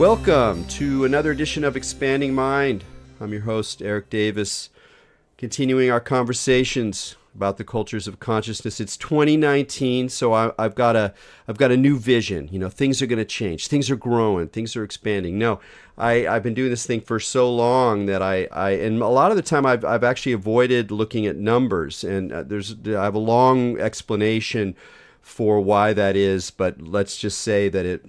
Welcome to another edition of Expanding Mind. I'm your host, Eric Davis, continuing our conversations about the cultures of consciousness. It's 2019, so I've got a new vision. You know, things are going to change. Things are growing. Things are expanding. No, I've been doing this thing for so long that and a lot of the time I've actually avoided looking at numbers, and I have a long explanation for why that is, but let's just say that it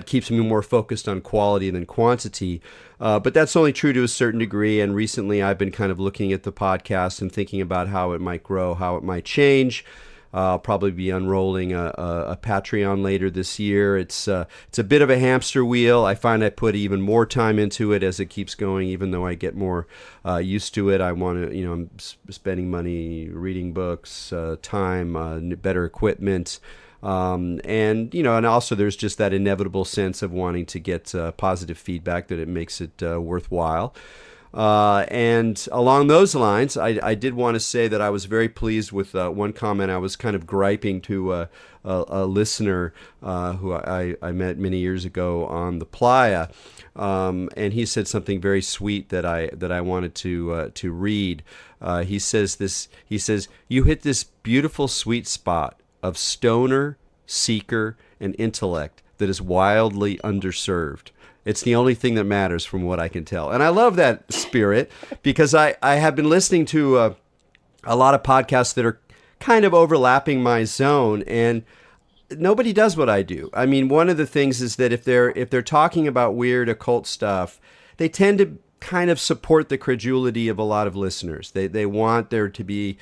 keeps me more focused on quality than quantity. But that's only true to a certain degree. And recently I've been kind of looking at the podcast and thinking about how it might grow, how it might change. I'll probably be unrolling a Patreon later this year. It's a bit of a hamster wheel. I find I put even more time into it as it keeps going, even though I get more used to it. I want to, I'm spending money, reading books, time, better equipment. And also there's just that inevitable sense of wanting to get positive feedback that it makes it worthwhile. And along those lines, I did want to say that I was very pleased with one comment. I was kind of griping to a listener who I met many years ago on the playa, and he said something very sweet that I wanted to read. He says, "You hit this beautiful sweet spot of stoner, seeker, and intellect that is wildly underserved. It's the only thing that matters from what I can tell." And I love that spirit because I have been listening to a lot of podcasts that are kind of overlapping my zone, and nobody does what I do. I mean, one of the things is that if they're talking about weird occult stuff, they tend to kind of support the credulity of a lot of listeners. They want there to be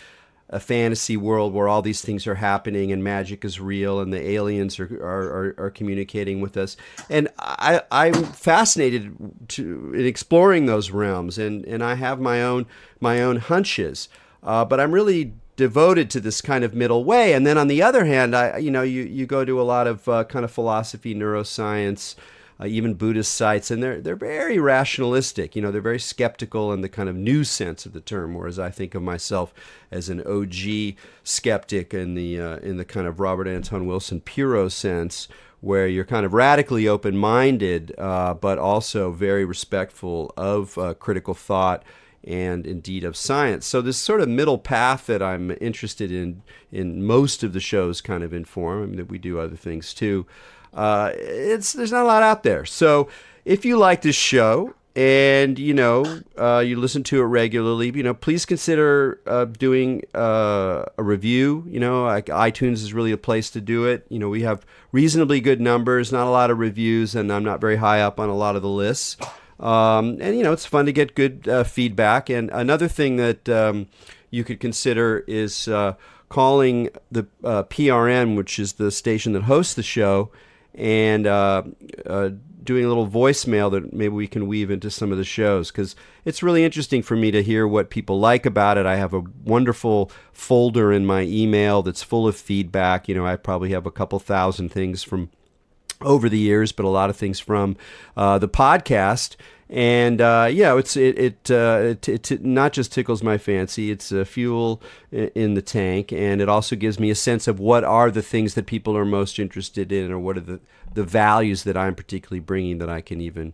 a fantasy world where all these things are happening and magic is real and the aliens are communicating with us. And I'm fascinated in exploring those realms, and I have my own hunches, but I'm really devoted to this kind of middle way. And then on the other hand, you go to a lot of kind of philosophy, neuroscience, even Buddhist sites, and they're very rationalistic. They're very skeptical in the kind of new sense of the term, whereas I think of myself as an OG skeptic in the kind of Robert Anton Wilson Puro sense, where you're kind of radically open-minded, but also very respectful of critical thought and indeed of science. So this sort of middle path that I'm interested in most of the shows kind of inform. I mean, that we do other things too. There's not a lot out there. So if you like this show and, you listen to it regularly, please consider doing a review. Like iTunes is really a place to do it. We have reasonably good numbers, not a lot of reviews, and I'm not very high up on a lot of the lists. And it's fun to get good feedback. And another thing that you could consider is calling the PRN, which is the station that hosts the show, and doing a little voicemail that maybe we can weave into some of the shows, because it's really interesting for me to hear what people like about it. I have a wonderful folder in my email that's full of feedback. I probably have a couple thousand things from over the years, but a lot of things from the podcast. And it not just tickles my fancy, it's fuel in the tank, and it also gives me a sense of what are the things that people are most interested in, or what are the values that I'm particularly bringing that I can even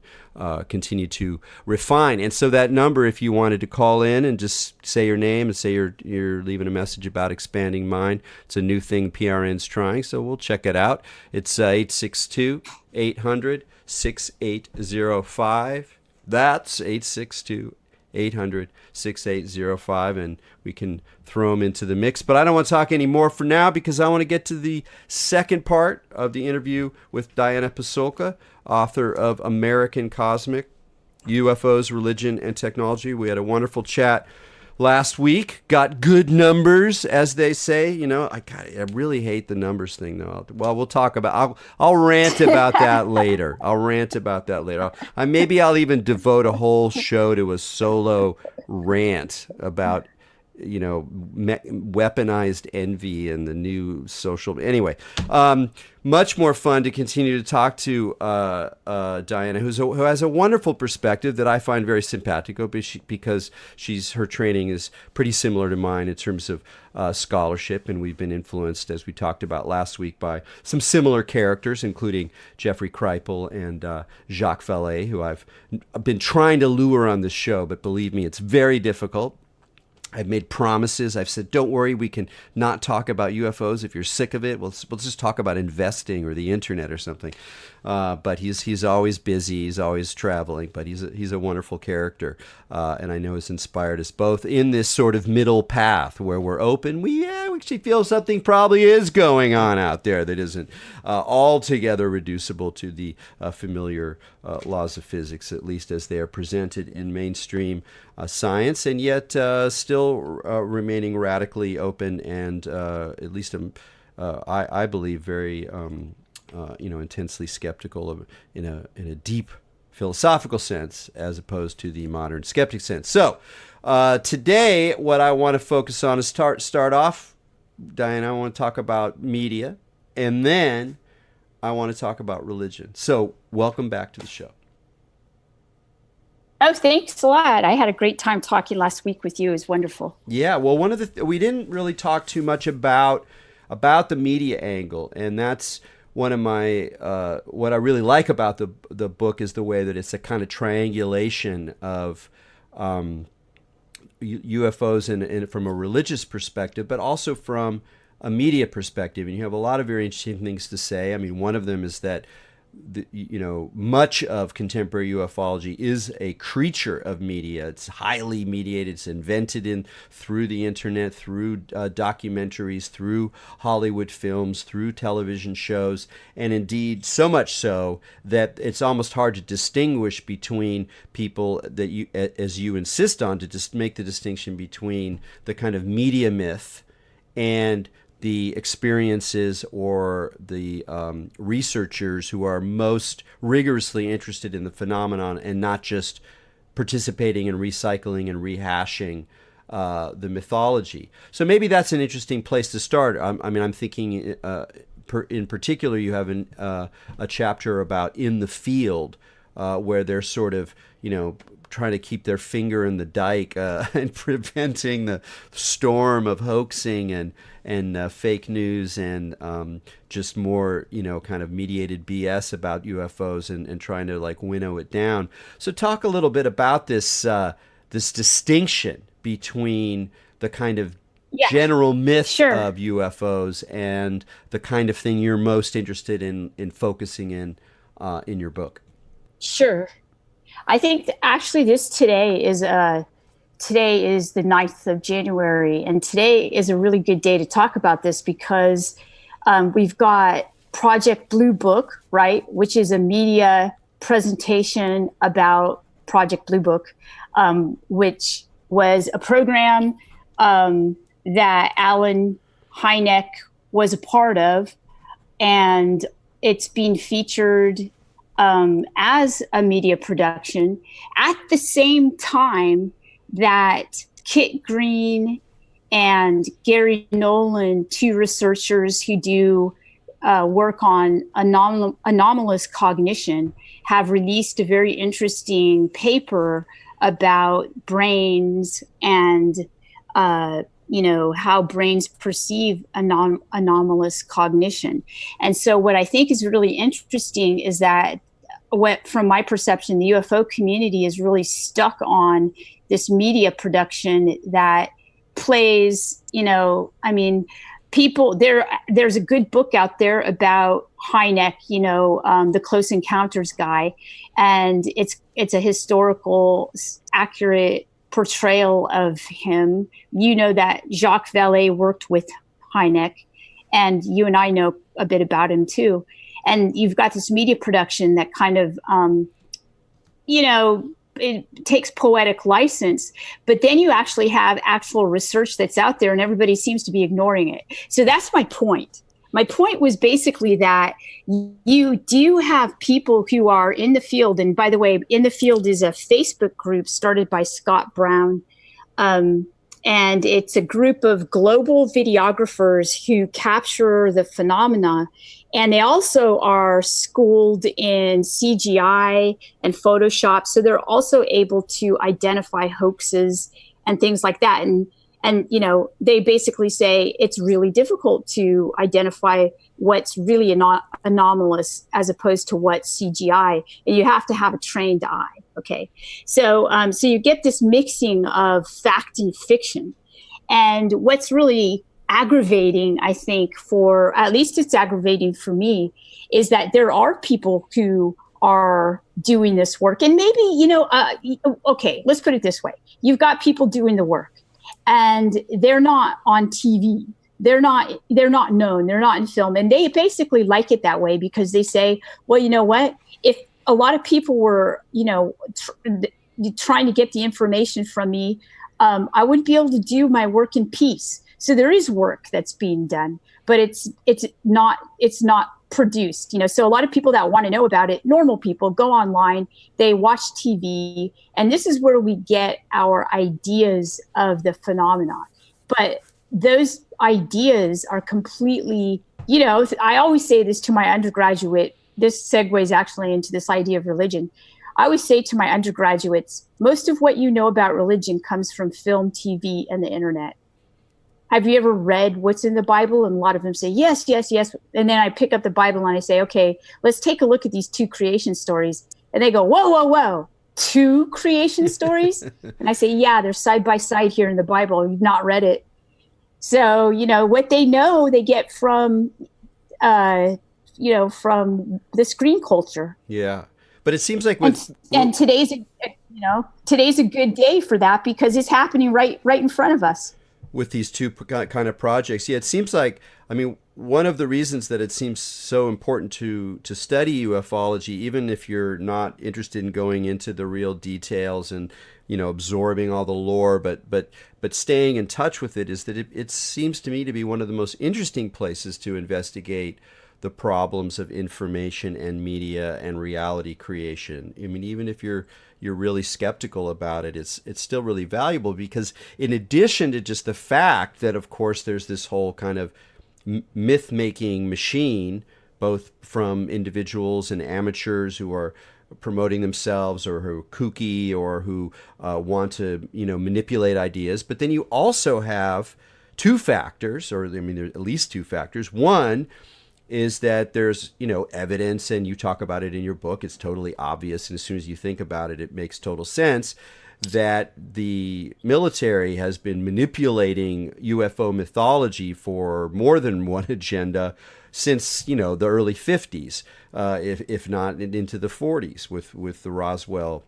continue to refine. And so that number, if you wanted to call in and just say your name and say you're leaving a message about Expanding Mind, it's a new thing PRN's trying, so we'll check it out. It's 862-800-6805. That's 862-800-6805, and we can throw them into the mix. But I don't want to talk any more for now, because I want to get to the second part of the interview with Diana Pasulka, author of American Cosmic, UFOs, Religion, and Technology. We had a wonderful chat last week. Got good numbers, as they say. I really hate the numbers thing, though. Well, we'll talk about. I'll rant about that later. Maybe I'll even devote a whole show to a solo rant about weaponized envy and the new social. Anyway, much more fun to continue to talk to Diana, who has a wonderful perspective that I find very simpatico, because her training is pretty similar to mine in terms of scholarship, and we've been influenced, as we talked about last week, by some similar characters, including Jeffrey Kripal and Jacques Vallée, who I've been trying to lure on this show, but believe me, it's very difficult. I've made promises. I've said, don't worry, we can not talk about UFOs. If you're sick of it, we'll just talk about investing or the internet or something. But he's always busy. He's always traveling. But he's a wonderful character, and I know has inspired us both in this sort of middle path where we're open. We actually feel something probably is going on out there that isn't altogether reducible to the familiar laws of physics, at least as they are presented in mainstream science, and yet still remaining radically open and at least I believe very intensely skeptical of in a deep philosophical sense, as opposed to the modern skeptic sense. So today, what I want to focus on is start off, Diana. I want to talk about media, and then I want to talk about religion. So welcome back to the show. Oh, thanks a lot. I had a great time talking last week with you. It was wonderful. Yeah, well, one of we didn't really talk too much about the media angle, and that's one of my what I really like about the book is the way that it's a kind of triangulation of UFOs and from a religious perspective, but also from a media perspective. And you have a lot of very interesting things to say. I mean, one of them is that much of contemporary ufology is a creature of media. It's highly mediated. It's invented through the internet, through documentaries, through Hollywood films, through television shows, and indeed so much so that it's almost hard to distinguish between people that you, as you insist on, to just make the distinction between the kind of media myth and the experiences or the researchers who are most rigorously interested in the phenomenon and not just participating in recycling and rehashing the mythology. So maybe that's an interesting place to start. I'm thinking in particular you have a chapter about in the field where they're sort of, trying to keep their finger in the dike and preventing the storm of hoaxing and fake news and just more, kind of mediated BS about UFOs and trying to winnow it down. So talk a little bit about this this distinction between the kind of general myth of UFOs and the kind of thing you're most interested in focusing in your book. Sure. I think actually today is the 9th of January, and today is a really good day to talk about this because we've got Project Blue Book, right, which is a media presentation about Project Blue Book, which was a program that Alan Hynek was a part of, and it's being featured as a media production at the same time that Kit Green and Gary Nolan, two researchers who do work on anomalous cognition, have released a very interesting paper about brains and how brains perceive anomalous cognition. And so what I think is really interesting is that from my perception, the UFO community is really stuck on this media production that plays, people, there's a good book out there about Hynek, the Close Encounters guy, and it's a historical, accurate portrayal of him. That Jacques Vallée worked with Hynek, and you and I know a bit about him too. And you've got this media production that kind of, it takes poetic license, but then you actually have actual research that's out there and everybody seems to be ignoring it. So that's my point. My point was basically that you do have people who are in the field. And by the way, In the Field is a Facebook group started by Scott Brown, And it's a group of global videographers who capture the phenomena. And they also are schooled in CGI and Photoshop. So they're also able to identify hoaxes and things like that. And they basically say it's really difficult to identify what's really anomalous as opposed to what's CGI. And you have to have a trained eye. Okay. So you get this mixing of fact and fiction. And what's really aggravating, I think, for at least it's aggravating for me, is that there are people who are doing this work. And maybe, okay, let's put it this way. You've got people doing the work and they're not on TV. They're not known. They're not in film. And they basically like it that way because they say, well, you know what? If a lot of people were, trying to get the information from me, I wouldn't be able to do my work in peace. So there is work that's being done, but it's not produced. So a lot of people that want to know about it, normal people, go online, they watch TV, and this is where we get our ideas of the phenomenon. But those ideas are completely, I always say this to my undergraduate. This segues actually into this idea of religion. I always say to my undergraduates, most of what you know about religion comes from film, TV, and the internet. Have you ever read what's in the Bible? And a lot of them say, yes, yes, yes. And then I pick up the Bible and I say, okay, let's take a look at these two creation stories. And they go, whoa, whoa, whoa, two creation stories? And I say, yeah, they're side by side here in the Bible. You've not read it. So, what they know, they get from, from the screen culture. Yeah. But it seems like and today's a good day for that because it's happening right in front of us. With these two kind of projects, yeah, it seems like, one of the reasons that it seems so important to study ufology, even if you're not interested in going into the real details and absorbing all the lore, but staying in touch with it, is that it seems to me to be one of the most interesting places to investigate the problems of information and media and reality creation. Even if you're really skeptical about it, it's still really valuable because in addition to just the fact that, of course, there's this whole kind of myth-making machine, both from individuals and amateurs who are promoting themselves or who are kooky or who want to, manipulate ideas. But then you also have two factors, or there are at least two factors. One is that there's, evidence, and you talk about it in your book. It's totally obvious, and as soon as you think about it, it makes total sense that the military has been manipulating UFO mythology for more than one agenda since, the early 50s, if not into the 40s with the Roswell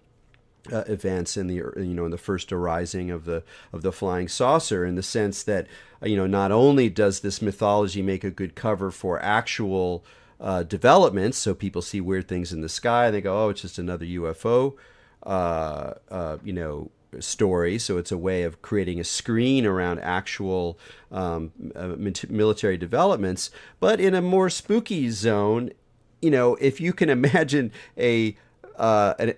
events and in the first arising of the flying saucer, in the sense that not only does this mythology make a good cover for actual developments, so people see weird things in the sky and they go, oh, it's just another UFO story. So it's a way of creating a screen around actual military developments. But in a more spooky zone, if you can imagine an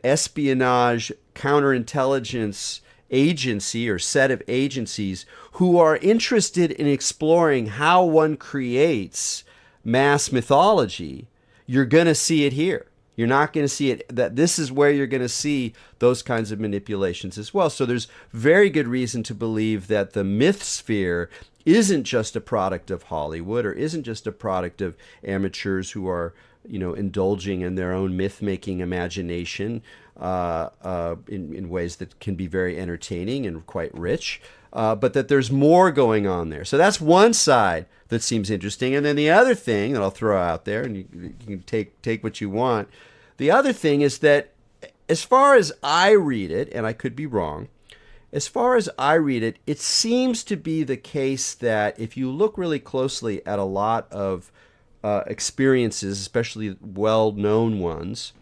espionage counterintelligence agency or set of agencies who are interested in exploring how one creates mass mythology, you're going to see it here. You're not going to see it. This is where you're going to see those kinds of manipulations as well. So there's very good reason to believe that the myth sphere isn't just a product of Hollywood or isn't just a product of amateurs who are, indulging in their own myth-making imagination in ways that can be very entertaining and quite rich, but that there's more going on there. So that's one side that seems interesting. And then the other thing that I'll throw out there, and you can take what you want, the other thing is that as far as I read it, and I could be wrong, as far as I read it, it seems to be the case that if you look really closely at a lot of experiences, especially well-known ones,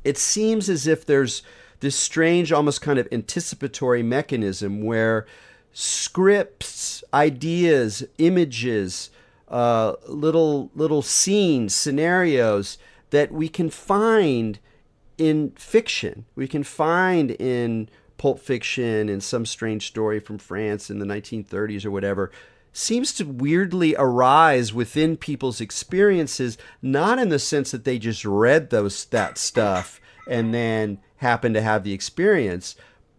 it seems as if there's this strange, almost kind of anticipatory mechanism where scripts, ideas, images, little scenes, scenarios that we can find in fiction, we can find in Pulp Fiction and some strange story from France in the 1930s or whatever, seems to weirdly arise within people's experiences, not in the sense that they just read that stuff and then happen to have the experience,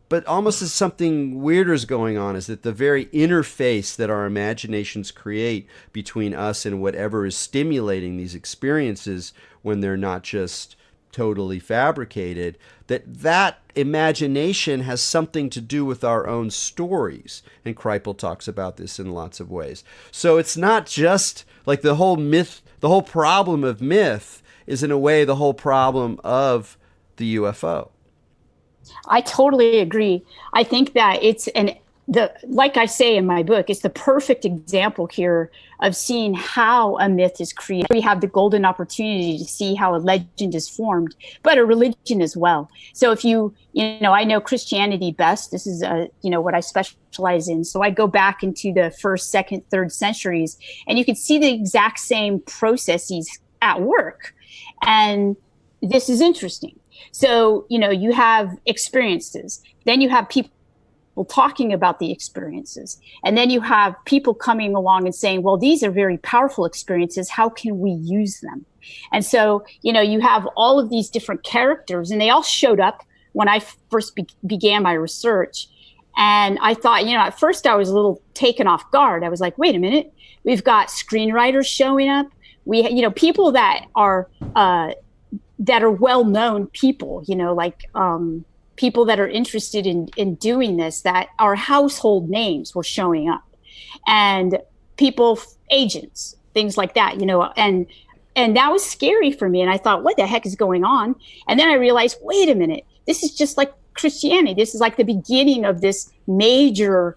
but almost as something weirder is going on, is that the very interface that our imaginations create between us and whatever is stimulating these experiences, when they're not just totally fabricated, that imagination has something to do with our own stories. And Kripal talks about this in lots of ways. So it's not just like the whole problem of myth is in a way the whole problem of the UFO. I totally agree. I think that like I say in my book, it's the perfect example here of seeing how a myth is created. We have the golden opportunity to see how a legend is formed, but a religion as well. So if I know Christianity best. This is what I specialize in. So I go back into the first, second, third centuries, and you can see the exact same processes at work. And this is interesting. So, you have experiences, then you have people talking about the experiences, and then you have people coming along and saying, well, these are very powerful experiences. How can we use them? And so, you have all of these different characters, and they all showed up when I first began my research. And I thought, at first I was a little taken off guard. I was like, wait a minute, we've got screenwriters showing up. We, people that are well-known people, people that are interested in doing this, that are household names were showing up, and people, agents, things like that, and that was scary for me. And I thought, what the heck is going on? And then I realized, wait a minute, this is just like Christianity. This is like the beginning of this major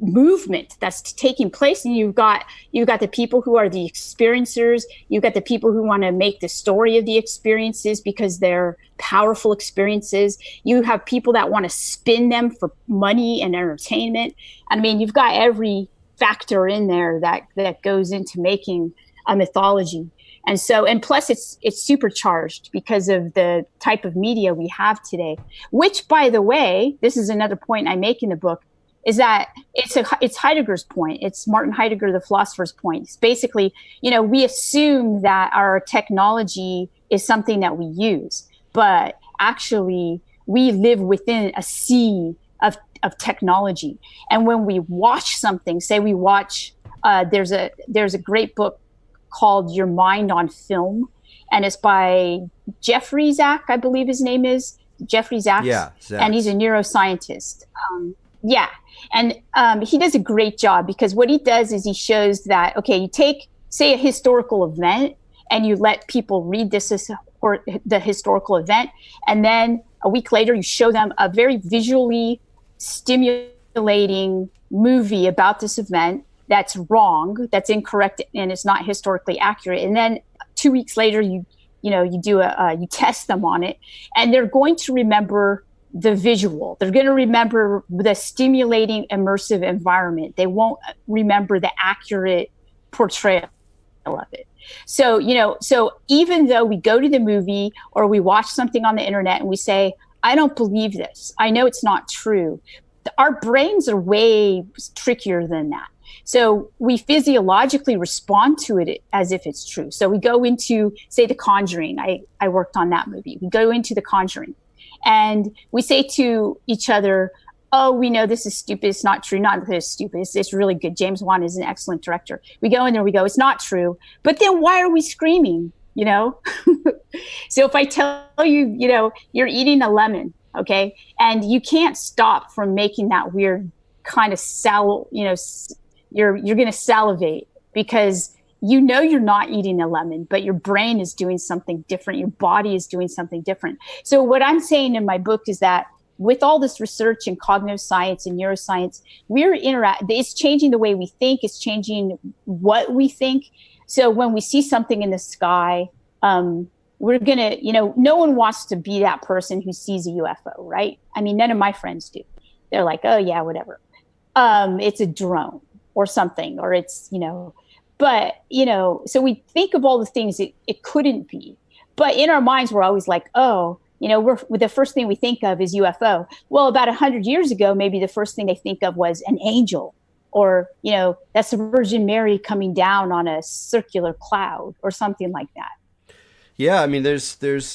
movement that's taking place, and you've got the people who are the experiencers, you've got the people who want to make the story of the experiences because they're powerful experiences, you have people that want to spin them for money and entertainment. I mean, you've got every factor in there that goes into making a mythology. And plus it's supercharged because of the type of media we have today, which, by the way, this is another point I make in the book, is that it's Heidegger's point. It's Martin Heidegger, the philosopher's point. It's basically, we assume that our technology is something that we use, but actually we live within a sea of technology. And when we watch something, say we watch, there's a great book called Your Mind on Film, and it's by Jeffrey Zach, I believe his name is Jeffrey Zach. Yeah, Zach. And he's a neuroscientist. And he does a great job, because what he does is he shows that, okay, you take, say, a historical event, and you let people read the historical event, and then a week later you show them a very visually stimulating movie about this event that's wrong, that's incorrect, and it's not historically accurate. And then 2 weeks later you test them on it, and they're going to remember the visual. They're going to remember the stimulating, immersive environment. They won't remember the accurate portrayal of it. So, so even though we go to the movie or we watch something on the internet and we say, I don't believe this, I know it's not true, our brains are way trickier than that. So we physiologically respond to it as if it's true. So we go into, say, The Conjuring. I worked on that movie. We go into The Conjuring, and we say to each other, oh, we know this is stupid. It's not true. Not that it's stupid. It's really good. James Wan is an excellent director. We go in there, we go, it's not true. But then why are we screaming, So if I tell you, you're eating a lemon, okay, and you can't stop from making that weird kind of you're going to salivate, because you're not eating a lemon, but your brain is doing something different. Your body is doing something different. So what I'm saying in my book is that with all this research in cognitive science and neuroscience, it's changing the way we think. It's changing what we think. So when we see something in the sky, we're going to, no one wants to be that person who sees a UFO, right? I mean, none of my friends do. They're like, oh yeah, whatever. It's a drone or something, or it's, but, so we think of all the things it couldn't be. But in our minds, we're always like, oh, we're the first thing we think of is UFO. Well, about 100 years ago, maybe the first thing they think of was an angel, or that's the Virgin Mary coming down on a circular cloud or something like that. Yeah, I mean, there's these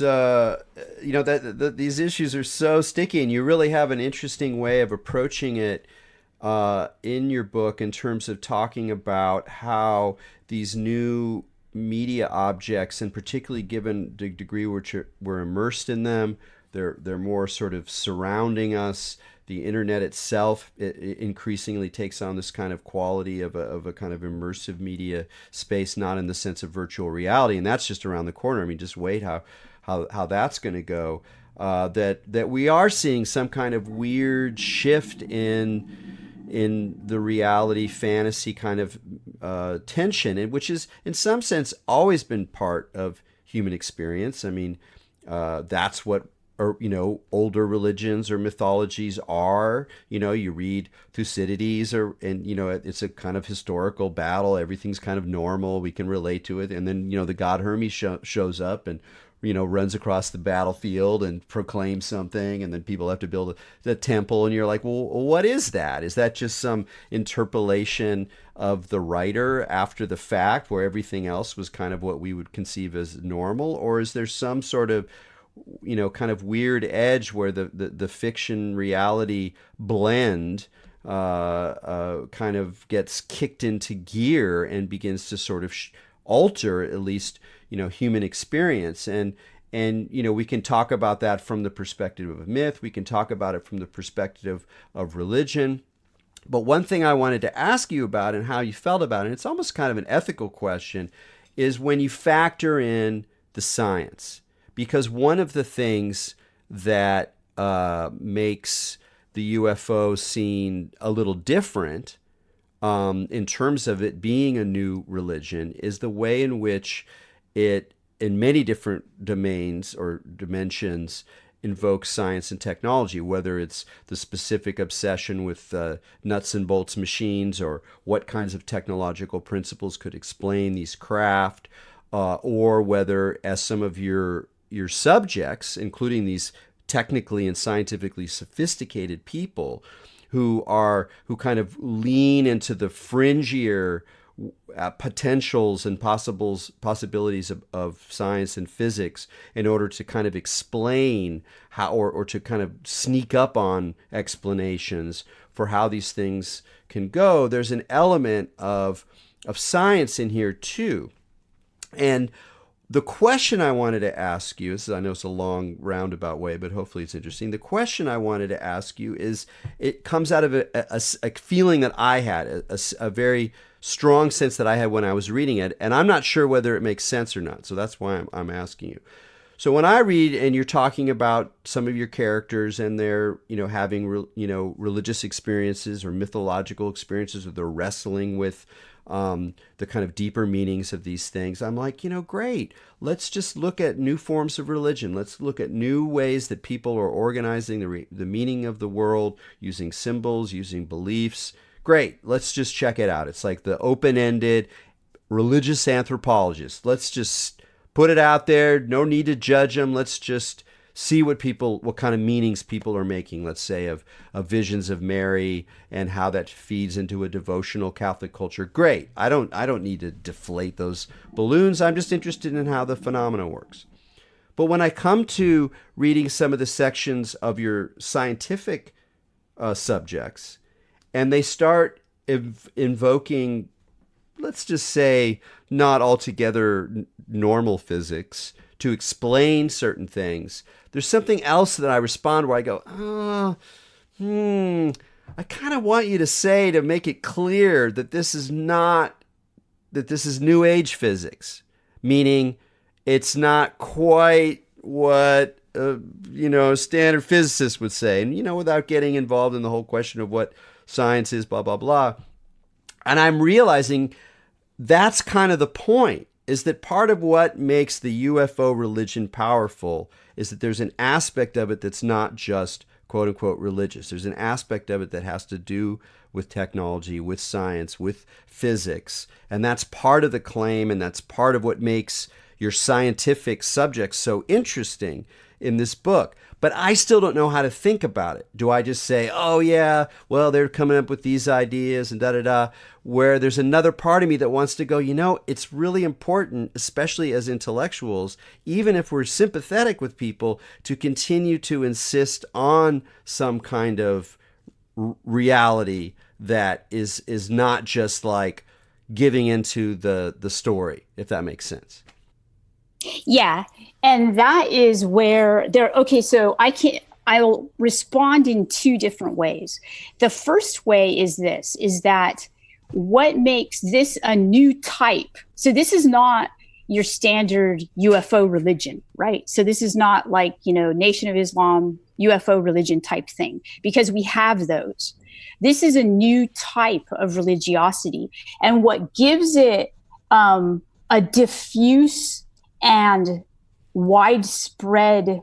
issues are so sticky, and you really have an interesting way of approaching it in your book in terms of talking about how these new media objects, and particularly given the degree which we're immersed in them, they're more sort of surrounding us. The internet itself it increasingly takes on this kind of quality of a kind of immersive media space, not in the sense of virtual reality, and that's just around the corner. I mean, just wait how that's going to go. That we are seeing some kind of weird shift in the reality fantasy kind of tension, and which is in some sense always been part of human experience. I mean, that's what older religions or mythologies are. You read Thucydides, and it's a kind of historical battle. Everything's kind of normal. We can relate to it, and then the god Hermes shows up and runs across the battlefield and proclaims something, and then people have to build the temple, and you're like, well, what is that? Is that just some interpolation of the writer after the fact, where everything else was kind of what we would conceive as normal, or is there some sort of kind of weird edge where the fiction reality blend kind of gets kicked into gear and begins to sort of alter at least human experience? And we can talk about that from the perspective of myth. We can talk about it from the perspective of religion. But one thing I wanted to ask you about, and how you felt about it, and it's almost kind of an ethical question, is when you factor in the science. Because one of the things that makes the UFO scene a little different in terms of it being a new religion is the way in which it, in many different domains or dimensions, invokes science and technology, whether it's the specific obsession with nuts and bolts machines, or what kinds of technological principles could explain these craft, or whether, as some of your subjects, including these technically and scientifically sophisticated people who kind of lean into the fringier potentials and possibilities of science and physics in order to kind of explain how, or to kind of sneak up on explanations for how these things can go. There's an element of science in here too. And the question I wanted to ask you, I know it's a long roundabout way, but hopefully it's interesting. The question I wanted to ask you is, it comes out of a feeling that I had, a very strong sense that I had when I was reading it, and I'm not sure whether it makes sense or not. So that's why I'm asking you. So when I read, and you're talking about some of your characters and they're, having, religious experiences or mythological experiences, or they're wrestling with the kind of deeper meanings of these things, I'm like, great. Let's just look at new forms of religion. Let's look at new ways that people are organizing the meaning of the world, using symbols, using beliefs. Great. Let's just check it out. It's like the open-ended religious anthropologist. Let's just put it out there. No need to judge them. Let's just see what kind of meanings people are making, let's say, of visions of Mary, and how that feeds into a devotional Catholic culture. Great. I don't need to deflate those balloons. I'm just interested in how the phenomena works. But when I come to reading some of the sections of your scientific subjects, and they start invoking, let's just say, not altogether normal physics to explain certain things, there's something else that I respond where I go, I kind of want you to say, to make it clear that this is New Age physics, meaning it's not quite what standard physicists would say, and without getting involved in the whole question of what science is, blah blah blah. And I'm realizing that's kind of the point, is that part of what makes the UFO religion powerful is that there's an aspect of it that's not just quote unquote religious. There's an aspect of it that has to do with technology, with science, with physics. And that's part of the claim, and that's part of what makes your scientific subjects so interesting, in this book. But I still don't know how to think about it. Do I just say, oh yeah, well, they're coming up with these ideas and da-da-da, where there's another part of me that wants to go, it's really important, especially as intellectuals, even if we're sympathetic with people, to continue to insist on some kind of reality that is not just like giving into the story, if that makes sense. Yeah. And that is where so I'll respond in two different ways. The first way is that what makes this a new type? So this is not your standard UFO religion, right? So this is not like, Nation of Islam, UFO religion type thing, because we have those. This is a new type of religiosity. And what gives it a diffuse and widespread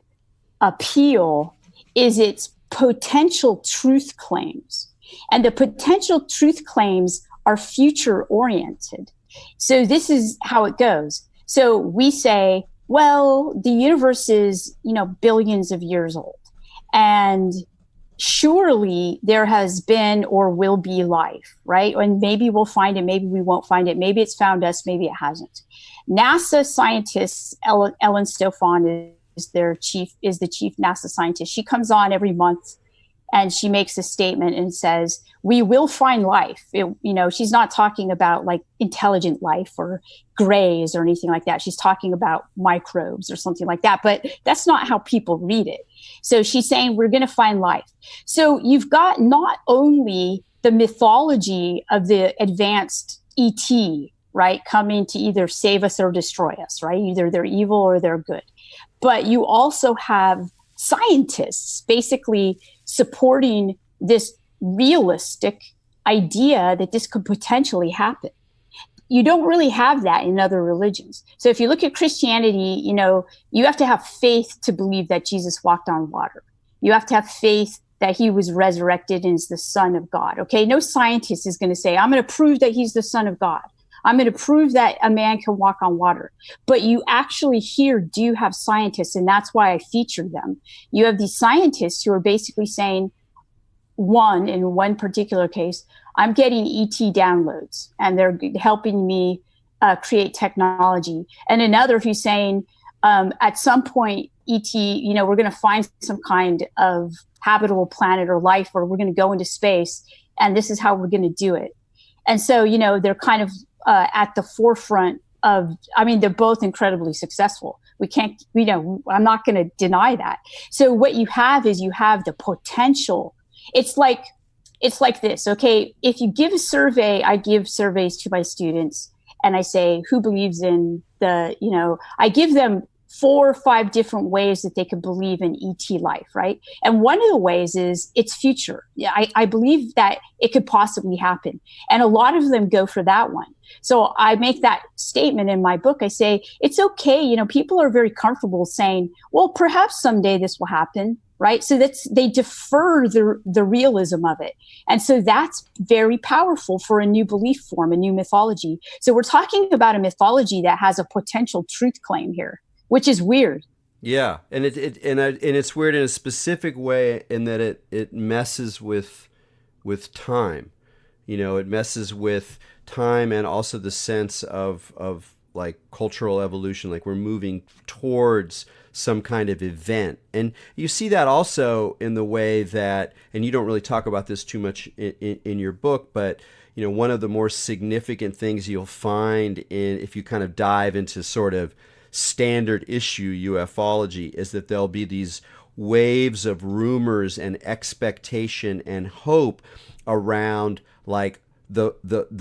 appeal is its potential truth claims. And the potential truth claims are future oriented. So this is how it goes. So we say, well, the universe is, billions of years old. And surely there has been or will be life, right? And maybe we'll find it, maybe we won't find it, maybe it's found us, maybe it hasn't. NASA scientists, Ellen Stofan is the chief NASA scientist. She comes on every month and she makes a statement and says, we will find life. She's not talking about like intelligent life or grays or anything like that. She's talking about microbes or something like that, but that's not how people read it. So she's saying we're going to find life. So you've got not only the mythology of the advanced ET, right, coming to either save us or destroy us, right? Either they're evil or they're good. But you also have scientists basically supporting this realistic idea that this could potentially happen. You don't really have that in other religions. So if you look at Christianity, you have to have faith to believe that Jesus walked on water. You have to have faith that he was resurrected and is the Son of God. Okay, no scientist is going to say, I'm going to prove that he's the Son of God. I'm going to prove that a man can walk on water. But you actually here do have scientists, and that's why I featured them. You have these scientists who are basically saying, in one particular case, I'm getting ET downloads, and they're helping me create technology. And another who's saying, at some point, ET, we're going to find some kind of habitable planet or life, or we're going to go into space, and this is how we're going to do it. And so, they're kind of at the forefront of, they're both incredibly successful. We can't, I'm not going to deny that. So what you have is the potential. It's like this, okay? If you give a survey, I give surveys to my students and I say, who believes in I give them 4 or 5 different ways that they could believe in ET life, right? And one of the ways is its future. Yeah, I believe that it could possibly happen. And a lot of them go for that one. So I make that statement in my book. I say, it's okay. People are very comfortable saying, well, perhaps someday this will happen, right? So they defer the realism of it. And so that's very powerful for a new belief form, a new mythology. So we're talking about a mythology that has a potential truth claim here, which is weird. Yeah, and it's weird in a specific way in that it messes with time. It messes with time and also the sense of like cultural evolution, like we're moving towards some kind of event. And you see that also in the way that, and you don't really talk about this too much in your book, but one of the more significant things you'll find if you kind of dive into sort of standard issue ufology is that there'll be these waves of rumors and expectation and hope around like the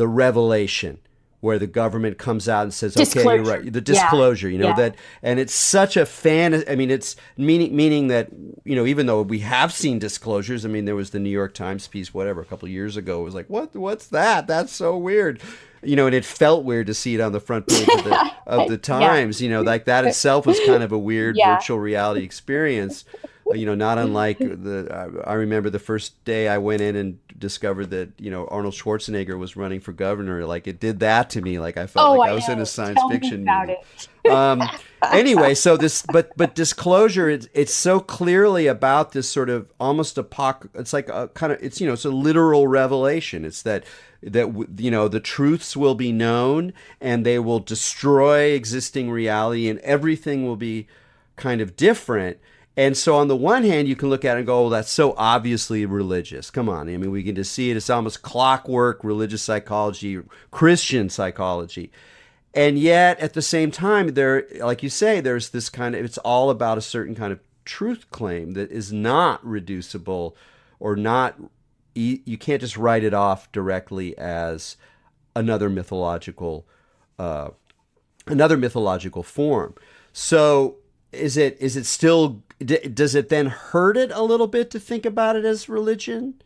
revelation, where the government comes out and says, okay, you're right. The disclosure, that, and it's such a it's meaning that, even though we have seen disclosures, there was the New York Times piece, a couple of years ago. It was like, what's that? That's so weird. And it felt weird to see it on the front page of the Times, like that itself was kind of a weird virtual reality experience. Not unlike I remember the first day I went in and discovered that, Arnold Schwarzenegger was running for governor. Like, it did that to me. Like, I felt Oh, like I I was in a know. science Tell me fiction about movie. it. Anyway, so but disclosure, it's so clearly about this sort of almost it's like a kind of, it's a literal revelation. It's that the truths will be known and they will destroy existing reality and everything will be kind of different. And so on the one hand, you can look at it and go, oh, that's so obviously religious. Come on. I mean, we can just see it. It's almost clockwork, religious psychology, Christian psychology. And yet at the same time, like you say, there's this kind of, it's all about a certain kind of truth claim that is not reducible or not, you can't just write it off directly as another mythological form. So is it still, does it then hurt it a little bit to think about it as religion?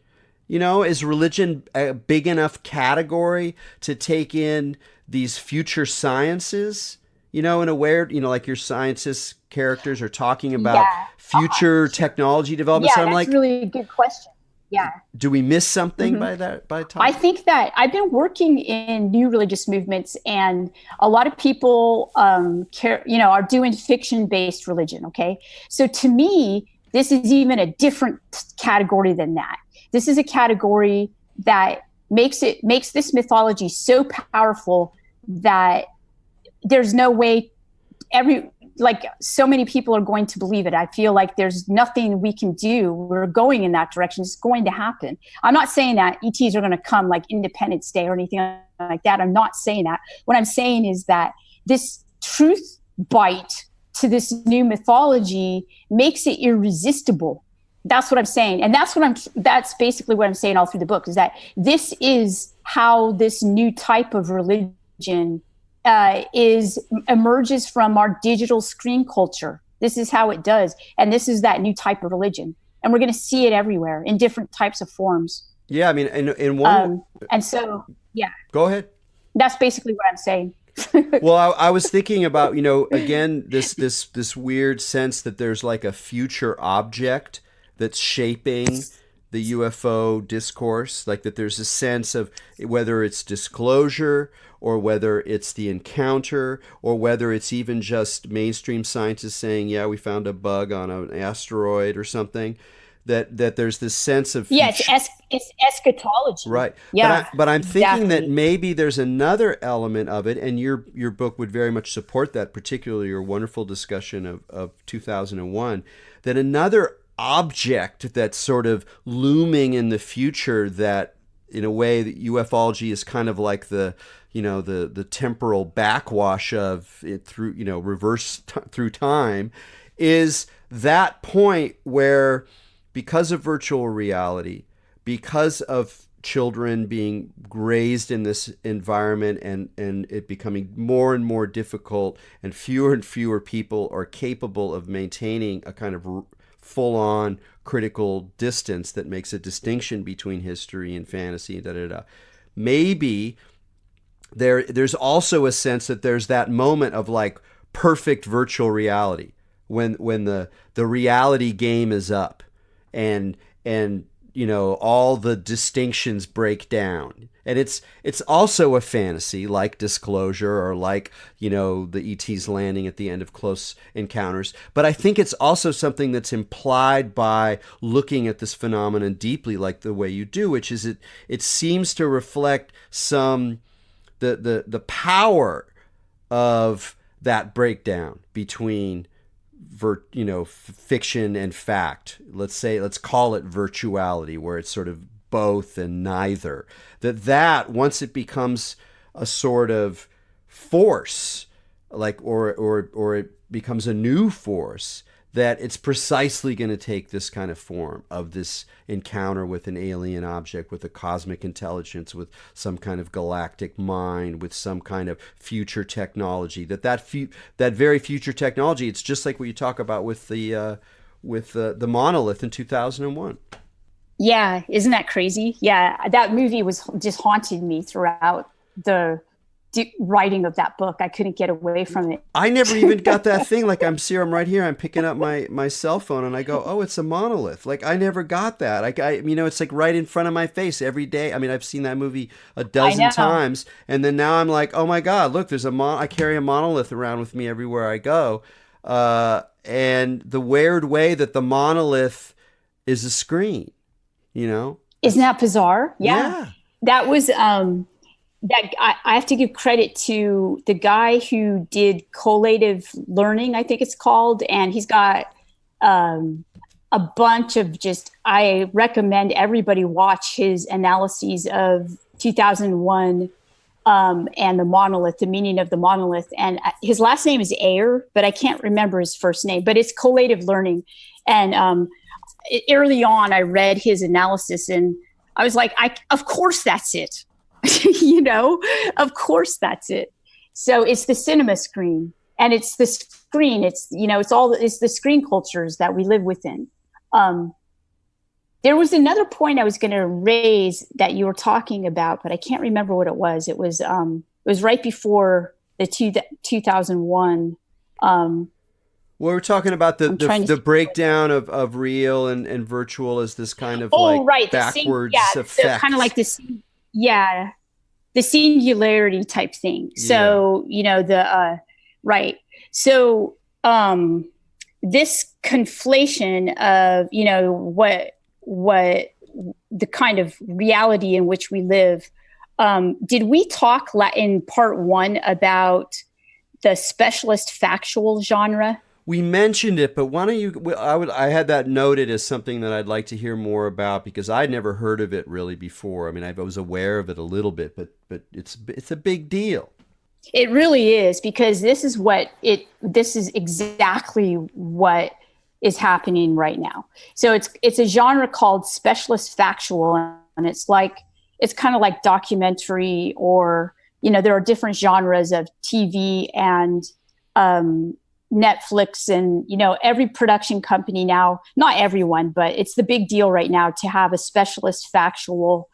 Is religion a big enough category to take in these future sciences? In a way, like your scientist characters are talking about Yeah. future technology development. Yeah, So I'm that's like, really a good question. Yeah. do we miss something Mhm. by I talking? think that I've been working in new religious movements, and a lot of people are doing fiction-based religion. Okay, so to me, this is even a different category than that. This is a category that makes this mythology so powerful that there's no way so many people are going to believe it. I feel like there's nothing we can do. We're going in that direction. It's going to happen. I'm not saying that ETs are going to come like Independence Day or anything like that. I'm not saying that. What I'm saying is that this truth bite to this new mythology makes it irresistible. That's what I'm saying. And that's basically what I'm saying all through the book, is that this is how this new type of religion emerges from our digital screen culture. This is how it does. And this is that new type of religion. And we're going to see it everywhere in different types of forms. Yeah, I mean, in one. And so, yeah, Go ahead. that's basically what I'm saying. Well, I was thinking about, again, this weird sense that there's like a future object that's shaping the UFO discourse, like that there's a sense of whether it's disclosure or whether it's the encounter or whether it's even just mainstream scientists saying, yeah, we found a bug on an asteroid or something, that there's this sense of Yeah, it's eschatology. right. Yeah, But I'm thinking that exactly. maybe there's another element of it, and your book would very much support that, particularly your wonderful discussion of 2001, that another object that's sort of looming in the future, that in a way that ufology is kind of like the temporal backwash of it through, through time, is that point where, because of virtual reality, because of children being raised in this environment and it becoming more and more difficult and fewer people are capable of maintaining a kind of full-on critical distance that makes a distinction between history and fantasy and maybe there's also a sense that there's that moment of like perfect virtual reality when the reality game is up and all the distinctions break down. And it's also a fantasy like Disclosure or like, the ET's landing at the end of Close Encounters. But I think it's also something that's implied by looking at this phenomenon deeply, like the way you do, which is it seems to reflect the power of that breakdown between fiction and fact. Let's call it virtuality, where it's sort of both and neither. That once it becomes a sort of force, like or it becomes a new force, that it's precisely going to take this kind of form of this encounter with an alien object, with a cosmic intelligence, with some kind of galactic mind, with some kind of future technology. That very future technology, it's just like what you talk about with the monolith in 2001. Yeah, isn't that crazy? Yeah, that movie was just haunted me throughout the writing of that book. I couldn't get away from it. I never even got that thing. Like I'm right here. I'm picking up my cell phone and I go, oh, it's a monolith. Like I never got that. It's like right in front of my face every day. I mean, I've seen that movie a dozen times, and then now I'm like, oh my God, look, there's I carry a monolith around with me everywhere I go. And the weird way that the monolith is a screen, Isn't that bizarre? Yeah. That was, I have to give credit to the guy who did collative learning, I think it's called. And he's got a bunch of I recommend everybody watch his analyses of 2001 and the monolith, the meaning of the monolith. And his last name is Ayer, but I can't remember his first name, but it's collative learning. And early on, I read his analysis and I was like, of course that's it. Of course that's it. So it's the cinema screen, and it's the screen. It's, it's the screen cultures that we live within. There was another point I was going to raise that you were talking about, but I can't remember what it was. It was right before the 2001. We're talking about the breakdown of real and virtual as this kind of backwards effect. So kind of like this. Yeah, the singularity type thing. So, right. So this conflation of, what the kind of reality in which we live. Did we talk in part 1 about the specialist factual genre? We mentioned it, but why don't you? I had that noted as something that I'd like to hear more about, because I'd never heard of it really before. I mean, I was aware of it a little bit, but it's a big deal. It really is, because this is exactly what is happening right now. So it's a genre called specialist factual, and it's kind of like documentary, or there are different genres of TV and Netflix, and every production company now, not everyone, but it's the big deal right now to have a specialist factual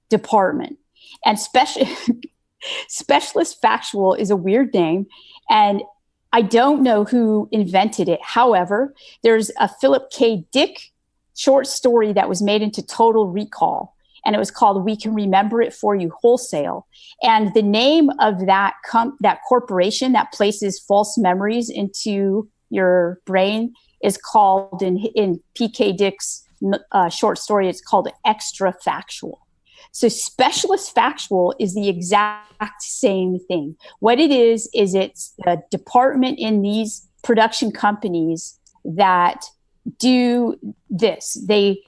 department. And specialist factual is a weird name, and I don't know who invented it. However, there's a Philip K. Dick short story that was made into Total Recall, and it was called "We Can Remember It For You Wholesale." And the name of that corporation that places false memories into your brain is called, in P.K. Dick's short story, it's called Extra Factual. So specialist factual is the exact same thing. What it is it's a department in these production companies that do this. They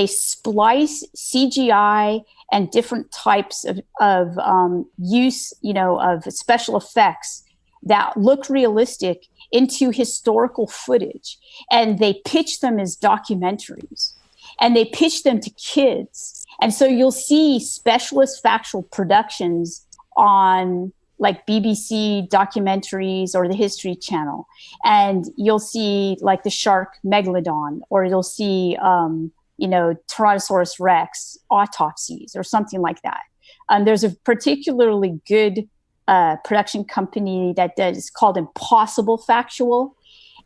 splice CGI and different types of use, of special effects that look realistic into historical footage, and they pitch them as documentaries, and they pitch them to kids. And so you'll see specialist factual productions on like BBC documentaries or the History Channel, and you'll see like the shark megalodon, or you'll see Tyrannosaurus Rex autopsies or something like that. There's a particularly good production company that does, it's called Impossible Factual.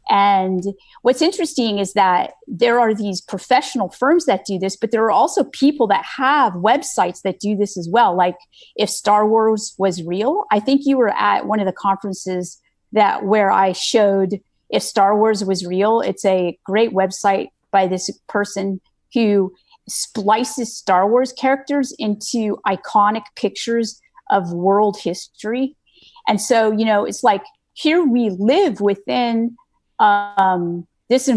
And what's interesting is that there are these professional firms that do this, but there are also people that have websites that do this as well. Like If Star Wars Was Real, I think you were at one of the conferences where I showed If Star Wars Was Real. It's a great website by this person who splices Star Wars characters into iconic pictures of world history. And so, it's like, here we live within this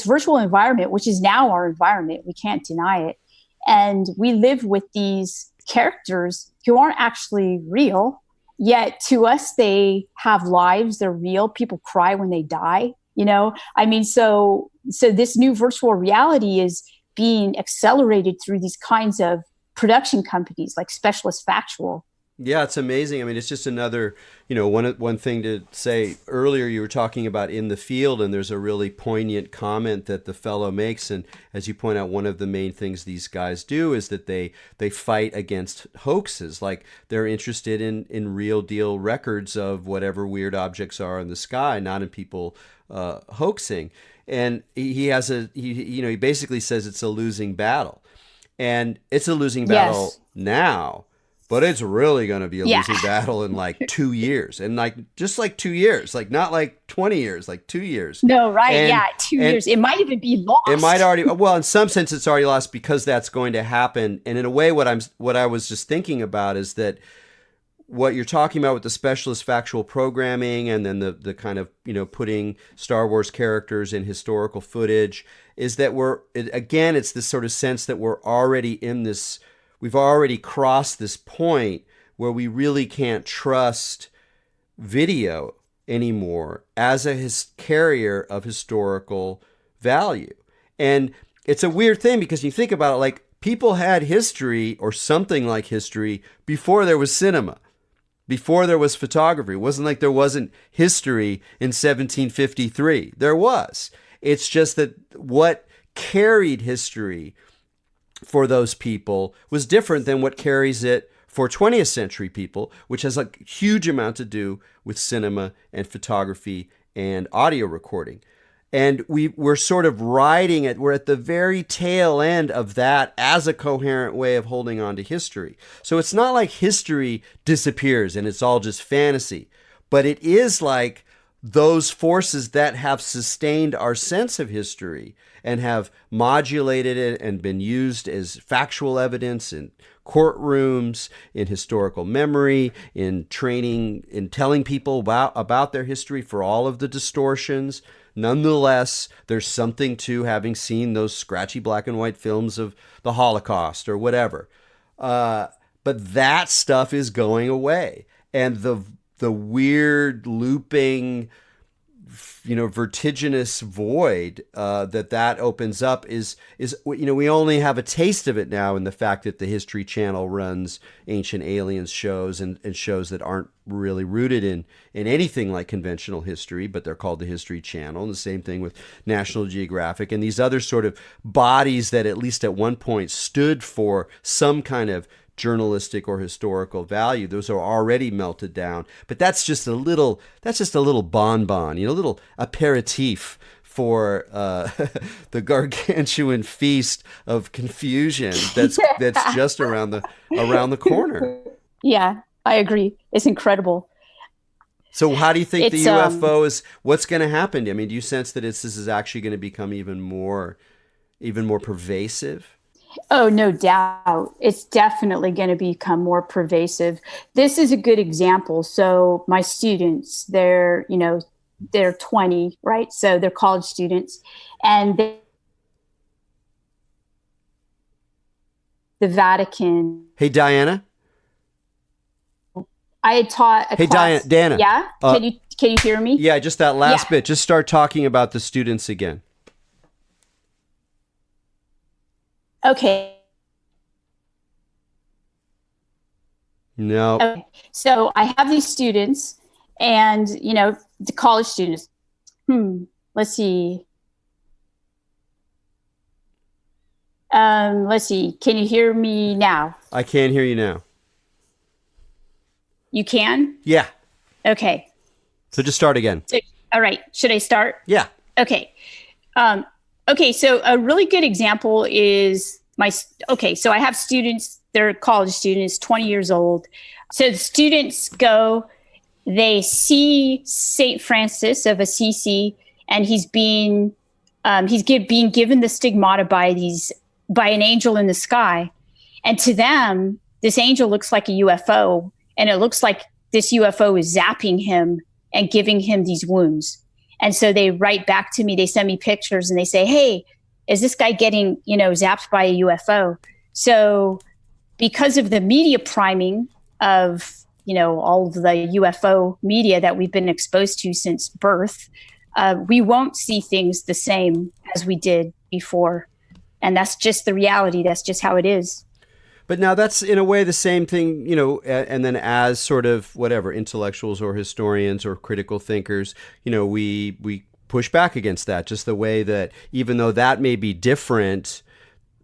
virtual environment, which is now our environment. We can't deny it. And we live with these characters who aren't actually real, yet to us, they have lives. They're real. People cry when they die. So this new virtual reality is being accelerated through these kinds of production companies like Specialist Factual. Yeah, it's amazing. I mean, it's just another, one thing to say. Earlier, you were talking about in the field, and there's a really poignant comment that the fellow makes. And as you point out, one of the main things these guys do is that they fight against hoaxes. Like they're interested in real deal records of whatever weird objects are in the sky, not in people hoaxing. And he basically says it's a losing battle, and it's a losing battle Yes. now. But it's really going to be a Yeah. losing battle in like 2 years, and like just like 2 years, like not like 20 years, like 2 years. No, right. And Yeah. Two and years. It might even be lost. it might already, well, in some sense, it's already lost because that's going to happen. And in a way, what I was just thinking about is that what you're talking about with the specialist factual programming, and then the kind of putting Star Wars characters in historical footage, is that it's this sort of sense that we're already in this. We've already crossed this point where we really can't trust video anymore as a carrier of historical value. And it's a weird thing because you think about it, like people had history or something like history before there was cinema, before there was photography. It wasn't like there wasn't history in 1753. There was. It's just that what carried history for those people was different than what carries it for 20th century people, which has a huge amount to do with cinema and photography and audio recording. And we're sort of riding it. We're at the very tail end of that as a coherent way of holding on to history. So it's not like history disappears and it's all just fantasy, but it is like those forces that have sustained our sense of history and have modulated it and been used as factual evidence in courtrooms, in historical memory, in training, in telling people about their history for all of the distortions. Nonetheless, there's something to having seen those scratchy black and white films of the Holocaust or whatever. But that stuff is going away. And the weird looping, vertiginous void that opens up is we only have a taste of it now in the fact that the History Channel runs Ancient Aliens shows and shows that aren't really rooted in anything like conventional history, but they're called the History Channel. And the same thing with National Geographic and these other sort of bodies that at least at one point stood for some kind of journalistic or historical value. Those are already melted down, but that's just a little bonbon, a little aperitif for the gargantuan feast of confusion that's just around the corner. Yeah, I agree. It's incredible. So how do you think the UFO is, what's going to happen? I mean, do you sense that this is actually going to become even more pervasive? Oh, no doubt. It's definitely going to become more pervasive. This is a good example. So my students, they're 20, right? So they're college students, and the Vatican. Hey, Diana. I had taught a Hey, class. Diana. Yeah? Can you hear me? Yeah, just that last Yeah. bit. Just start talking about the students again. Okay. No. Okay. So I have these students and, the college students. Let's see. Let's see. Can you hear me now? I can't hear you now. You can? Yeah. Okay. So just start again. So, all right. Should I start? Yeah. Okay. Okay. So a really good example is so I have students, they're college students, 20 years old. So the students go, they see St. Francis of Assisi, and he's being given the stigmata by an angel in the sky. And to them, this angel looks like a UFO, and it looks like this UFO is zapping him and giving him these wounds. And so they write back to me, they send me pictures, and they say, hey, is this guy getting, zapped by a UFO? So because of the media priming of, all of the UFO media that we've been exposed to since birth, we won't see things the same as we did before. And that's just the reality. That's just how it is. But now that's in a way the same thing, and then as sort of whatever intellectuals or historians or critical thinkers, we push back against that, just the way that even though that may be different,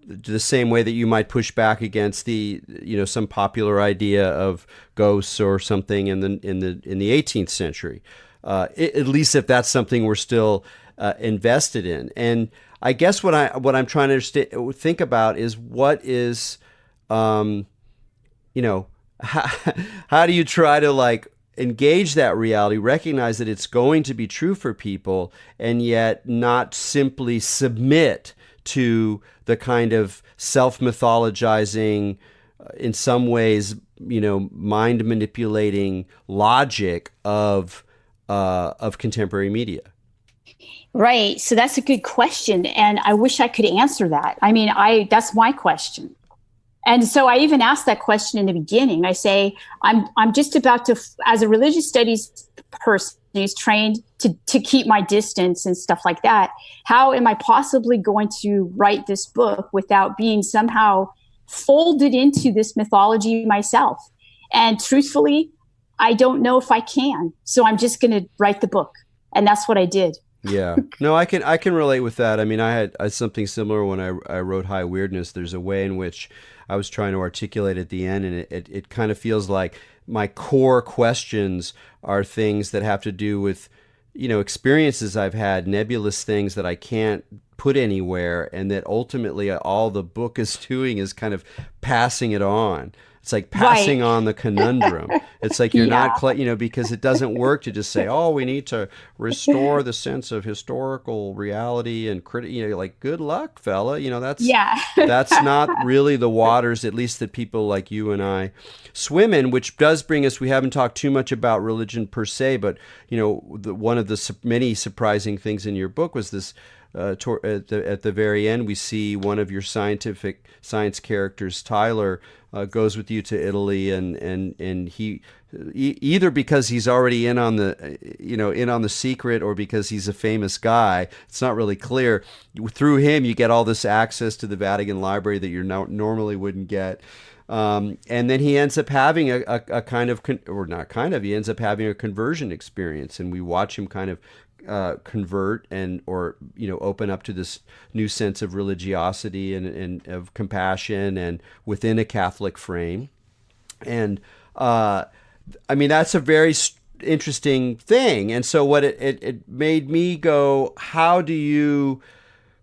the same way that you might push back against the some popular idea of ghosts or something in the 18th century, at least if that's something we're still invested in. And I guess what I'm trying to think about is what is how do you try to like engage that reality, recognize that it's going to be true for people, and yet not simply submit to the kind of self-mythologizing, in some ways, mind manipulating logic of contemporary media. Right. So that's a good question, and I wish I could answer that. I mean, that's my question. And so I even asked that question in the beginning. I say, I'm just about to, as a religious studies person who's trained to keep my distance and stuff like that, how am I possibly going to write this book without being somehow folded into this mythology myself? And truthfully, I don't know if I can. So I'm just going to write the book. And that's what I did. Yeah, no, I can relate with that. I mean, I had something similar when I wrote High Weirdness. There's a way in which I was trying to articulate at the end, and it kind of feels like my core questions are things that have to do with, experiences I've had, nebulous things that I can't put anywhere, and that ultimately all the book is doing is kind of passing it on. It's like passing on the conundrum. It's like you're not, because it doesn't work to just say, oh, we need to restore the sense of historical reality and like, good luck, fella. That's not really the waters, at least that people like you and I swim in, which does bring us, we haven't talked too much about religion per se, but, one of the many surprising things in your book was this, at the very end, we see one of your science characters, Tyler, goes with you to Italy, and he either because he's already in on the secret, or because he's a famous guy. It's not really clear. Through him, you get all this access to the Vatican Library that you normally wouldn't get. And then he ends up having a kind of, or not kind of, he ends up having a conversion experience, and we watch him kind of convert or open up to this new sense of religiosity and of compassion, and within a Catholic frame. And I mean, that's a very interesting thing. And so what it made me go, how do you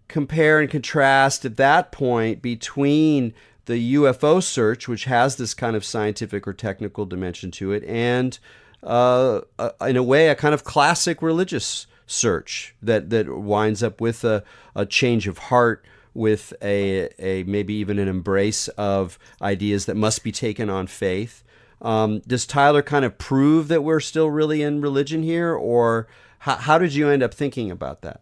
compare and contrast at that point between the UFO search, which has this kind of scientific or technical dimension to it, and in a way, a kind of classic religious search that winds up with a change of heart, with a maybe even an embrace of ideas that must be taken on faith. Does Tyler kind of prove that we're still really in religion here, or how did you end up thinking about that?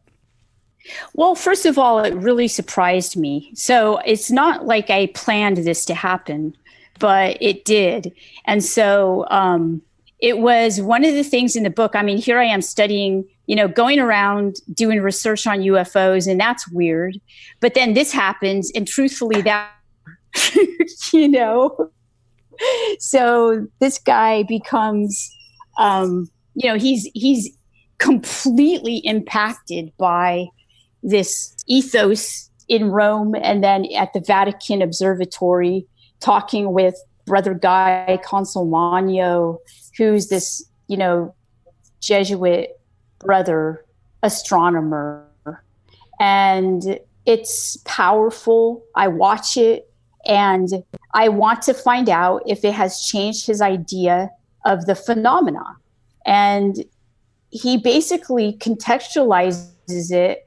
Well, first of all, it really surprised me. So it's not like I planned this to happen, but it did. And so it was one of the things in the book. I mean, here I am studying, going around doing research on UFOs, and that's weird. But then this happens, and truthfully, that, so this guy becomes, he's completely impacted by this ethos in Rome, and then at the Vatican Observatory, talking with Brother Guy Consolmagno, who's this, Jesuit brother astronomer. And it's powerful. I watch it, and I want to find out if it has changed his idea of the phenomena. And he basically contextualizes it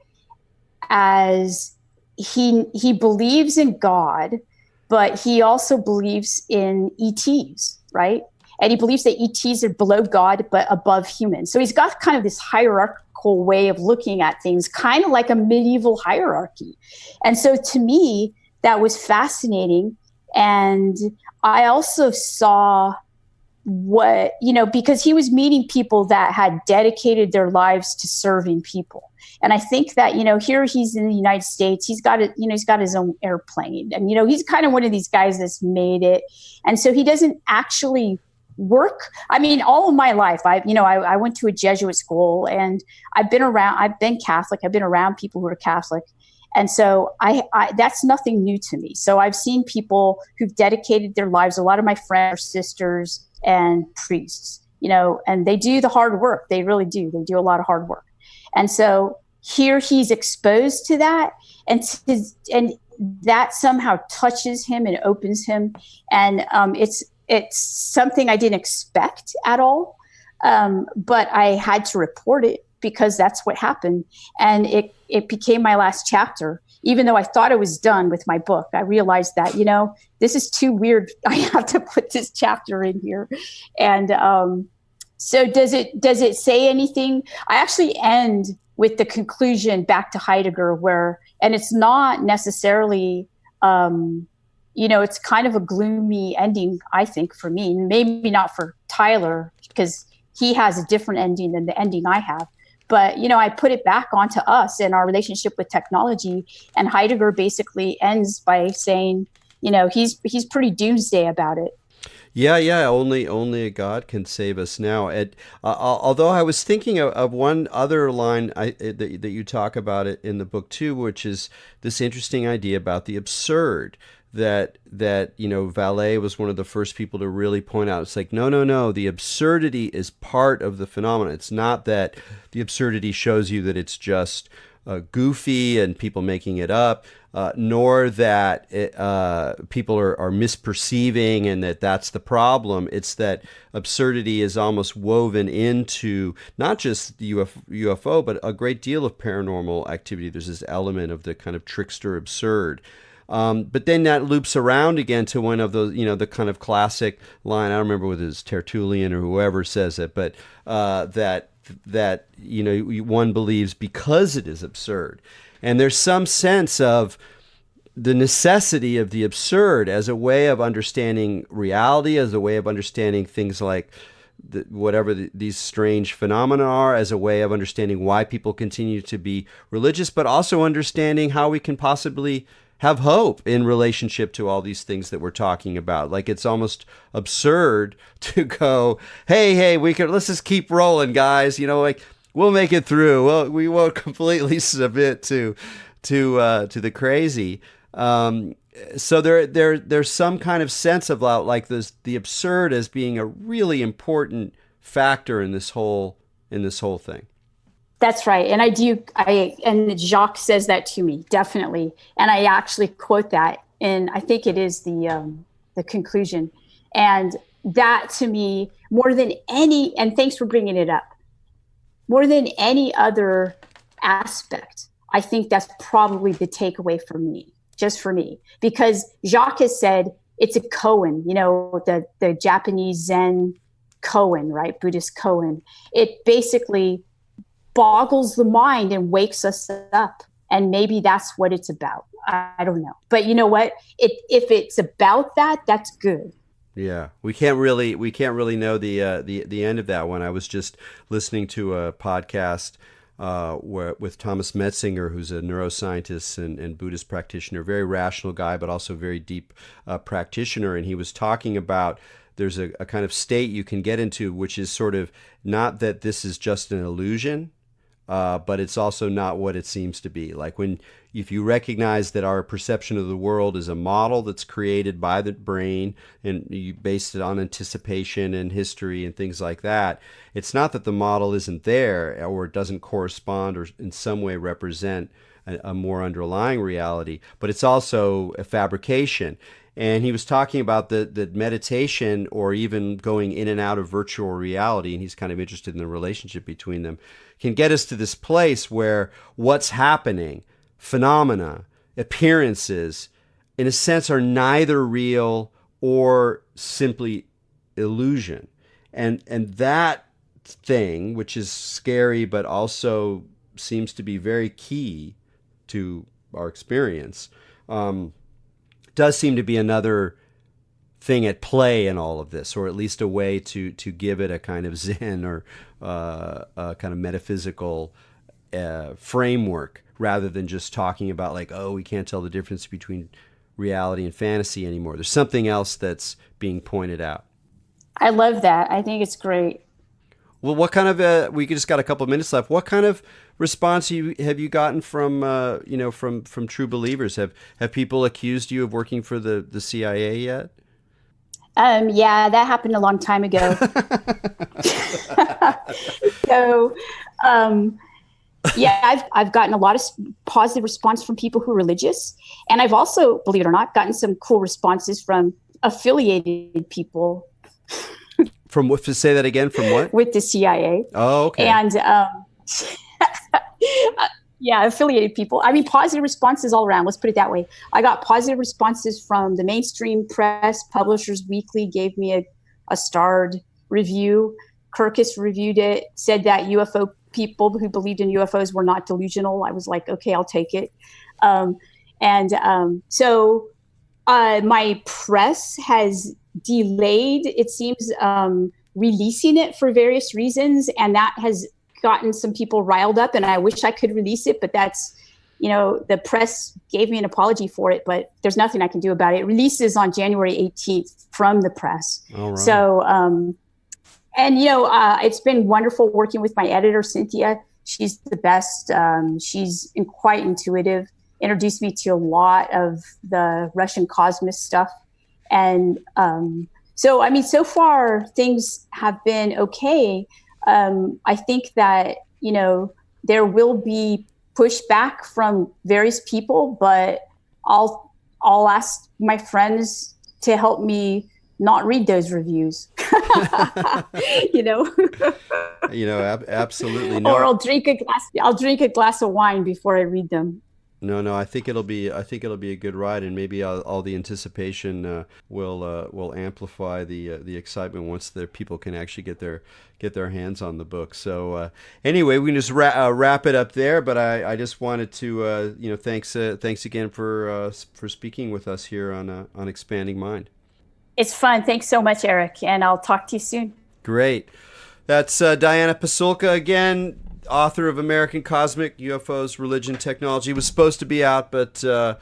as he believes in God, but he also believes in ETs, right? And he believes that ETs are below God, but above humans. So he's got kind of this hierarchical way of looking at things, kind of like a medieval hierarchy. And so to me, that was fascinating. And I also saw what, because he was meeting people that had dedicated their lives to serving people. And I think that, here he's in the United States, he's got it, he's got his own airplane, and, he's kind of one of these guys that's made it. And so he doesn't actually work. I mean, all of my life, I went to a Jesuit school, and I've been Catholic. I've been around people who are Catholic. And so I that's nothing new to me. So I've seen people who've dedicated their lives. A lot of my friends are sisters and priests, and they do the hard work. They really do. They do a lot of hard work. And so here he's exposed to that, and that somehow touches him and opens him. And it's something I didn't expect at all. But I had to report it because that's what happened. And it became my last chapter. Even though I thought I was done with my book, I realized that, this is too weird. I have to put this chapter in here. And so does it say anything? I actually end with the conclusion back to Heidegger and it's not necessarily, it's kind of a gloomy ending, I think, for me. Maybe not for Tyler, because he has a different ending than the ending I have. But, I put it back onto us and our relationship with technology. And Heidegger basically ends by saying, he's pretty doomsday about it. Yeah. Only a God can save us now. Although I was thinking of one other line that you talk about it in the book too, which is this interesting idea about the absurd. That Vallée was one of the first people to really point out. It's like, no, the absurdity is part of the phenomenon. It's not that the absurdity shows you that it's just goofy and people making it up, nor that people are misperceiving and that's the problem. It's that absurdity is almost woven into not just the UFO, but a great deal of paranormal activity. There's this element of the kind of trickster absurd. But then that loops around again to one of those, the kind of classic line. I don't remember whether it's Tertullian or whoever says it, but that one believes because it is absurd. And there's some sense of the necessity of the absurd as a way of understanding reality, as a way of understanding things like these strange phenomena are, as a way of understanding why people continue to be religious, but also understanding how we can possibly have hope in relationship to all these things that we're talking about. Like, it's almost absurd to go, hey, let's just keep rolling, guys. We'll make it through. Well, we won't completely submit to the crazy. So there's some kind of sense of like the absurd as being a really important factor in this whole thing. That's right. And and Jacques says that to me, definitely. And I actually quote that, and I think it is the conclusion. And that to me, more than any, and thanks for bringing it up, more than any other aspect, I think that's probably the takeaway for me, just for me. Because Jacques has said it's a koan, the Japanese Zen koan, right? Buddhist koan. It basically boggles the mind and wakes us up. And maybe that's what it's about. I don't know. But you know what? If it's about that, that's good. Yeah, we can't really know the end of that one. I was just listening to a podcast with Thomas Metzinger, who's a neuroscientist and Buddhist practitioner, very rational guy, but also very deep practitioner. And he was talking about there's a kind of state you can get into, which is sort of not that this is just an illusion, but it's also not what it seems to be. Like if you recognize that our perception of the world is a model that's created by the brain and you based it on anticipation and history and things like that, it's not that the model isn't there or it doesn't correspond or in some way represent a more underlying reality, but it's also a fabrication. And he was talking about the meditation or even going in and out of virtual reality, and he's kind of interested in the relationship between them, can get us to this place where what's happening, phenomena, appearances, in a sense, are neither real or simply illusion. And that thing, which is scary but also seems to be very key to our experience, does seem to be another thing at play in all of this, or at least a way to give it a kind of Zen or a kind of metaphysical framework, rather than just talking about like, oh, we can't tell the difference between reality and fantasy anymore. There's something else that's being pointed out. I love that. I think it's great. Well, what kind of we just got a couple of minutes left. What kind of response have you gotten from from true believers? Have people accused you of working for the CIA yet? Yeah, that happened a long time ago. So, yeah, I've gotten a lot of positive response from people who are religious, and I've also, believe it or not, gotten some cool responses from affiliated people. From what? To say that again? From what? With the CIA. Oh, okay. And yeah, affiliated people. I mean, positive responses all around. Let's put it that way. I got positive responses from the mainstream press. Publishers Weekly gave me a starred review. Kirkus reviewed it, said that UFO people who believed in UFOs were not delusional. I was like, okay, I'll take it. So my press has delayed, it seems, releasing it for various reasons, and that has gotten some people riled up, and I wish I could release it, but that's, the press gave me an apology for it, but there's nothing I can do about it. It releases on January 18th from the press. All right. So, it's been wonderful working with my editor, Cynthia. She's the best. She's quite intuitive, introduced me to a lot of the Russian cosmos stuff. And so far things have been okay. I think that, there will be pushback from various people, but I'll ask my friends to help me not read those reviews. Absolutely. No. Or I'll drink a glass of wine before I read them. No. I think it'll be a good ride, and maybe all the anticipation will amplify the excitement once the people can actually get their hands on the book. So anyway, we can just wrap it up there. But I just wanted to thanks again for speaking with us here on Expanding Mind. It's fun. Thanks so much, Eric, and I'll talk to you soon. Great. That's Diana Pasulka again, author of American Cosmic UFOs, Religion, Technology. It was supposed to be out, but now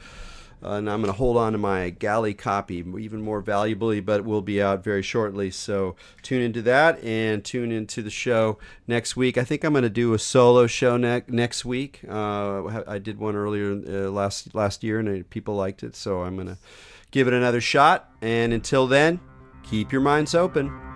I'm going to hold on to my galley copy even more valuably, but it will be out very shortly. So tune into that and tune into the show next week. I think I'm going to do a solo show next week. I did one earlier last year, and people liked it, so I'm going to give it another shot. And until then, keep your minds open.